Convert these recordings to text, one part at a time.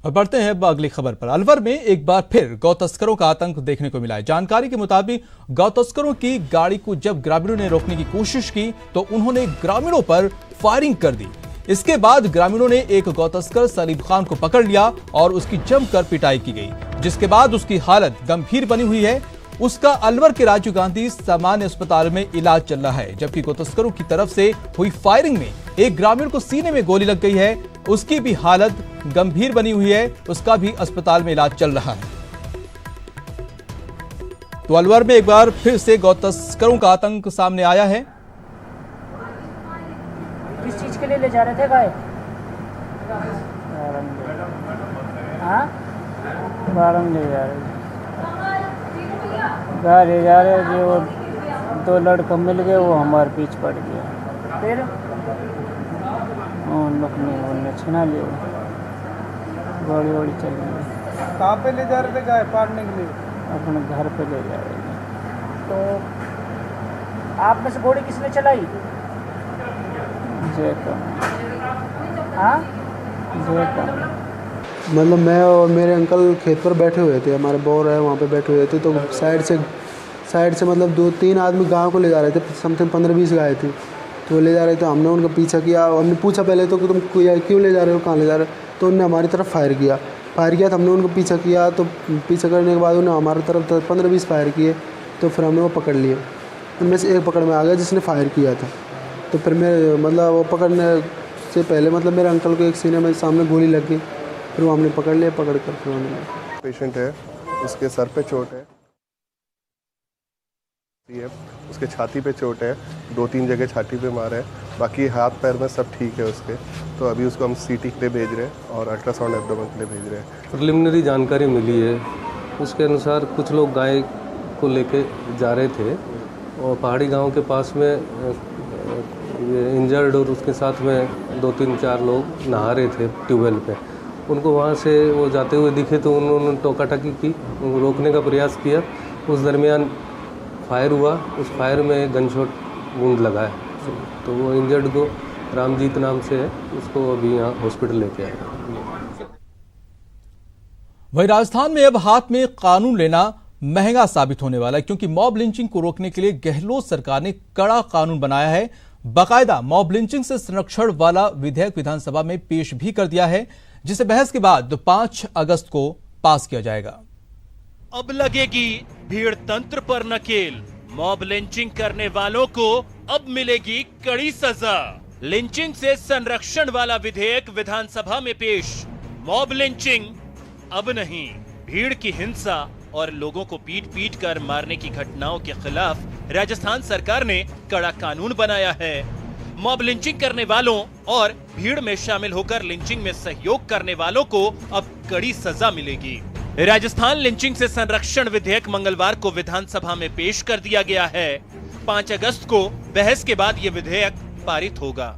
और बढ़ते हैं अब अगली खबर पर। अलवर में एक बार फिर गौ तस्करों का आतंक देखने को मिला है। जानकारी के मुताबिक गौ तस्करों की गाड़ी को जब ग्रामीणों ने रोकने की कोशिश की तो उन्होंने ग्रामीणों पर फायरिंग कर दी। इसके बाद ग्रामीणों ने एक गौ तस्कर सलीम खान को पकड़ लिया और उसकी जमकर पिटाई की गई, जिसके बाद उसकी हालत गंभीर बनी हुई है। उसका अलवर के राजीव गांधी सामान्य अस्पताल में इलाज चल रहा है, जबकि गौ तस्करों की तरफ से हुई फायरिंग में एक ग्रामीण को सीने में गोली लग गई है। उसकी भी हालत गंभीर बनी हुई है, उसका भी अस्पताल में इलाज चल रहा है। तो अलवर में एक बार फिर से गौ तस्करों का आतंक सामने आया है। किस चीज के लिए ले जा रहे थे गाय? बारम ले जा रहे गाय ले जा रहे थे। वो दो लड़का मिल गए, वो हमारे पीछे पड़ गया। फिर उन लोग ने छीना लिया, गोली वोली चल गई। कहाँ पे ले जा रहे थे गाय पाड़ने के लिए? अपने घर पे ले जा रहे थे। तो आप में से गोली किसने चलाई? हाँ? मतलब मैं और मेरे अंकल खेत पर बैठे हुए थे, हमारे बोर है वहाँ पे बैठे हुए थे। तो साइड से मतलब 2-3 आदमी गांव को ले जा रहे थे। समथिंग 15-20 गाय थी, तो ले जा रहे थे। हमने उनका पीछा किया। हमने पूछा पहले तो कि तुम क्यों ले जा रहे हो, कहाँ ले जा रहे हो? तो उन्होंने हमारी तरफ फायर किया। तो हमने उनको पीछा किया। तो पीछा करने के बाद उन्होंने हमारी तरफ 15-20 फायर किए। तो फिर हमने वो पकड़ लिए। उनमें से एक पकड़ में आ गया जिसने फायर किया था। तो फिर मेरे मतलब वो पकड़ने से पहले मतलब मेरे अंकल को एक सीने में सामने गोली लग गई। फिर वो हमने पकड़ लिया। पकड़ कर फिर हमने पेशेंट है, उसके सर पे चोट है, उसके छाती पे चोट है, 2-3 जगह छाती पे मार है। बाकी हाथ पैर में सब ठीक है उसके। तो अभी उसको हम सीटी के लिए भेज रहे हैं और अल्ट्रासाउंड एब्डोमेन के लिए भेज रहे हैं। प्रिलिमिनरी जानकारी मिली है, उसके अनुसार कुछ लोग गाय को लेके जा रहे थे और पहाड़ी गांव के पास में इंजर्ड और उसके साथ में 2-3-4 लोग नहा रहे थे ट्यूबवेल पे। उनको वहाँ से वो जाते हुए दिखे तो उन्होंने टोका-टकी की, उनको रोकने का प्रयास किया। उस दरमियान फायर हुआ। उस फायर में गनशॉट वुंड लगा है। तो वो इंजर्ड को रामजीत नाम से है, उसको अभी यहाँ हॉस्पिटल लेके आए। वहीं राजस्थान में अब हाथ में कानून लेना महंगा साबित होने वाला है, क्योंकि मॉब लिंचिंग को रोकने के लिए गहलोत सरकार ने कड़ा कानून बनाया है। बाकायदा मॉब लिंचिंग से संरक्षण वाला विधेयक विधानसभा में पेश भी कर दिया है, जिसे बहस के बाद 5 अगस्त को पास किया जाएगा। अब लगेगी भीड़ तंत्र पर नकेल। मॉब लिंचिंग करने वालों को अब मिलेगी कड़ी सजा। लिंचिंग से संरक्षण वाला विधेयक विधानसभा में पेश। मॉब लिंचिंग अब नहीं। भीड़ की हिंसा और लोगों को पीट कर मारने की घटनाओं के खिलाफ राजस्थान सरकार ने कड़ा कानून बनाया है। मॉब लिंचिंग करने वालों और भीड़ में शामिल होकर लिंचिंग में सहयोग करने वालों को अब कड़ी सजा मिलेगी। राजस्थान लिंचिंग से संरक्षण विधेयक मंगलवार को विधानसभा में पेश कर दिया गया है। 5 अगस्त को बहस के बाद ये विधेयक पारित होगा।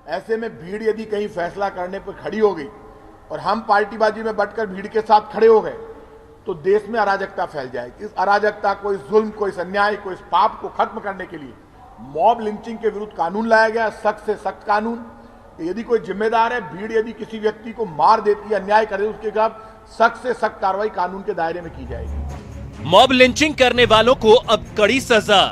ऐसे में भीड़ यदि कहीं फैसला करने पर खड़ी हो गई और हम पार्टीबाजी में बटकर भीड़ के साथ खड़े हो गए तो देश में अराजकता फैल जाएगी। इस अराजकता को, इस जुल्म को, इस अन्याय को, इस पाप को खत्म करने के लिए मॉब लिंचिंग के विरुद्ध कानून लाया गया, सख्त से सख्त कानून। यदि कोई जिम्मेदार है, भीड़ यदि किसी व्यक्ति को मार देती है, अन्याय करे, उसके खिलाफ सख्त से सख्त कार्रवाई कानून के दायरे में की जाएगी। मॉब लिंचिंग करने वालों को अब कड़ी सजा।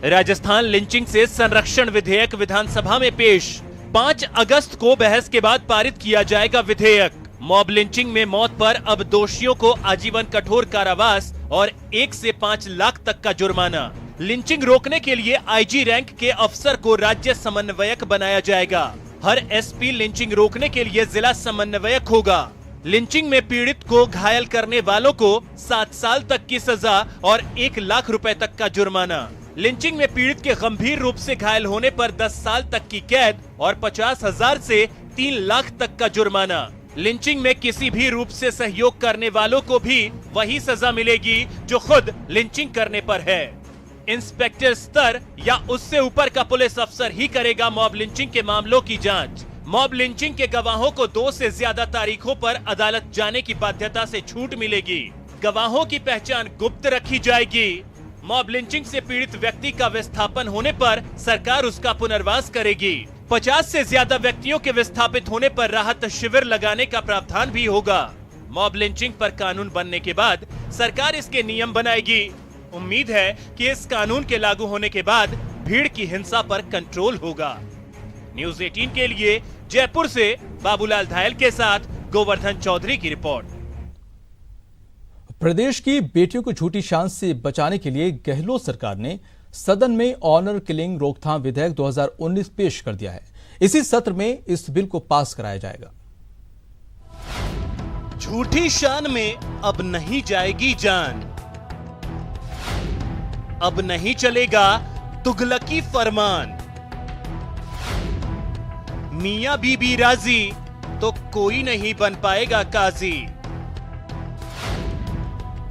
राजस्थान लिंचिंग से संरक्षण विधेयक विधानसभा में पेश। 5 अगस्त को बहस के बाद पारित किया जाएगा विधेयक। मॉब लिंचिंग में मौत पर अब दोषियों को आजीवन कठोर कारावास और 1 से 5 लाख तक का जुर्माना। लिंचिंग रोकने के लिए आईजी रैंक के अफसर को राज्य समन्वयक बनाया जाएगा। हर एसपी लिंचिंग रोकने के लिए जिला समन्वयक होगा। लिंचिंग में पीड़ित को घायल करने वालों को 7 साल तक की सजा और 1 लाख रुपए तक का जुर्माना। लिंचिंग में पीड़ित के गंभीर रूप से घायल होने पर 10 साल तक की कैद और 50,000 से 3 लाख तक का जुर्माना। लिंचिंग में किसी भी रूप से सहयोग करने वालों को भी वही सजा मिलेगी जो खुद लिंचिंग करने पर है। इंस्पेक्टर स्तर या उससे ऊपर का पुलिस अफसर ही करेगा मॉब लिंचिंग के मामलों की जांच। मॉब लिंचिंग के गवाहों को 2 से ज्यादा तारीखों पर अदालत जाने की बाध्यता से छूट मिलेगी। गवाहों की पहचान गुप्त रखी जाएगी। मॉब लिंचिंग से पीड़ित व्यक्ति का विस्थापन होने पर सरकार उसका पुनर्वास करेगी। 50 से ज्यादा व्यक्तियों के विस्थापित होने पर राहत शिविर लगाने का प्रावधान भी होगा। मॉब लिंचिंग पर कानून बनने के बाद सरकार इसके नियम बनाएगी। उम्मीद है कि इस कानून के लागू होने के बाद भीड़ की हिंसा पर कंट्रोल होगा। न्यूज़ 18 के लिए जयपुर से बाबूलाल धायल के साथ गोवर्धन चौधरी की रिपोर्ट। प्रदेश की बेटियों को झूठी शान से बचाने के लिए गहलोत सरकार ने सदन में ऑनर किलिंग रोकथाम विधेयक 2019 पेश कर दिया है। इसी सत्र में इस बिल को पास कराया जाएगा। झूठी शान में अब नहीं जाएगी जान, अब नहीं चलेगा तुगलकी फरमान। मियां बीबी राजी तो कोई नहीं बन पाएगा काजी।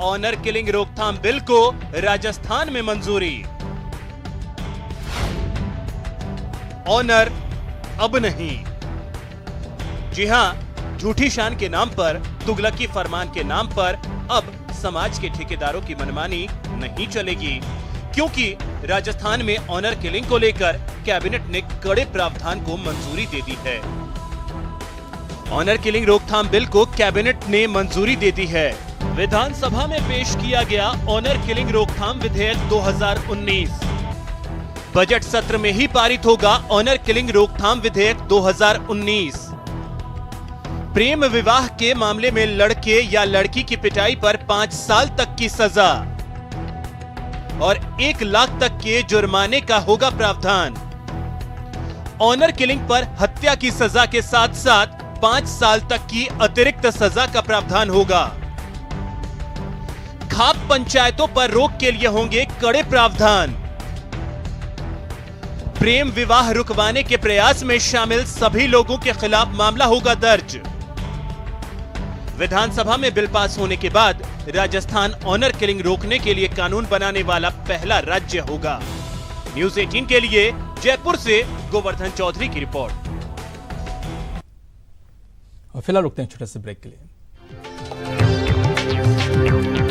ऑनर किलिंग रोकथाम बिल को राजस्थान में मंजूरी। ऑनर अब नहीं। जी हां, झूठी शान के नाम पर, तुगलकी फरमान के नाम पर अब समाज के ठेकेदारों की मनमानी नहीं चलेगी, क्योंकि राजस्थान में ऑनर किलिंग को लेकर कैबिनेट ने कड़े प्रावधान को मंजूरी दे दी है। ऑनर किलिंग रोकथाम बिल को कैबिनेट ने मंजूरी दे दी है। विधानसभा में पेश किया गया ऑनर किलिंग रोकथाम विधेयक 2019 बजट सत्र में ही पारित होगा। ऑनर किलिंग रोकथाम विधेयक 2019 प्रेम विवाह के मामले में लड़के या लड़की की पिटाई पर 5 साल तक की सजा और 1 लाख तक के जुर्माने का होगा प्रावधान। ऑनर किलिंग पर हत्या की सजा के साथ साथ 5 साल तक की अतिरिक्त सजा का प्रावधान होगा। खाप पंचायतों पर रोक के लिए होंगे कड़े प्रावधान। प्रेम विवाह रुकवाने के प्रयास में शामिल सभी लोगों के खिलाफ मामला होगा दर्ज। विधानसभा में बिल पास होने के बाद राजस्थान ऑनर किलिंग रोकने के लिए कानून बनाने वाला पहला राज्य होगा। न्यूज़ 18 के लिए जयपुर से गोवर्धन चौधरी की रिपोर्ट। फिलहाल रुकते हैं छोटे से ब्रेक के लिए।